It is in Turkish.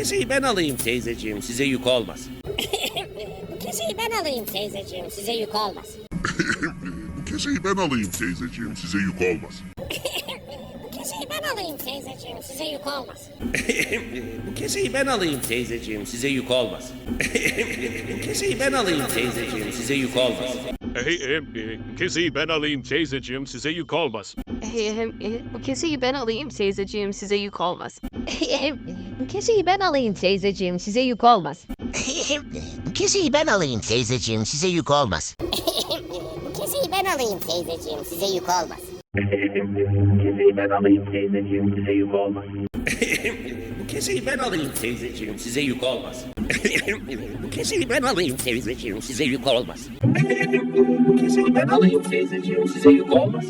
keseyi ben alayım teyzeciğim, size yük olmaz. Bu keseyi ben alayım teyzeciğim, size yük olmaz. Bu keseyi ben alayım teyzeciğim, size yük olmaz. Bu keseyi ben alayım teyzeciğim, size yük olmaz. Bu keseyi ben alayım teyzeciğim, size yük olmaz. Bu keseyi ben alayım teyzeciğim, size yük olmaz. Ehe Ehm, keseyi ben alayım teyzeciğim, size yük olmaz. Ehe Ehm, bu keseyi ben alayım teyzeciğim, size yük olmaz. Bu keseyi ben alayım teyzeciğim, size yük olmaz. Bu keseyi ben alayım teyzeciğim, size yük olmaz. Bu keseyi ben alayım teyzeciğim, size yük olmaz. keseyi ben alayım teyzeciğim, size yük olmaz. Bu keseyi ben alayım teyzeciğim, size yük olmaz. Bu keseyi ben alayım teyzeciğim, size yük olmaz. Bu keseyi ben alayım teyzeciğim, size yük olmaz.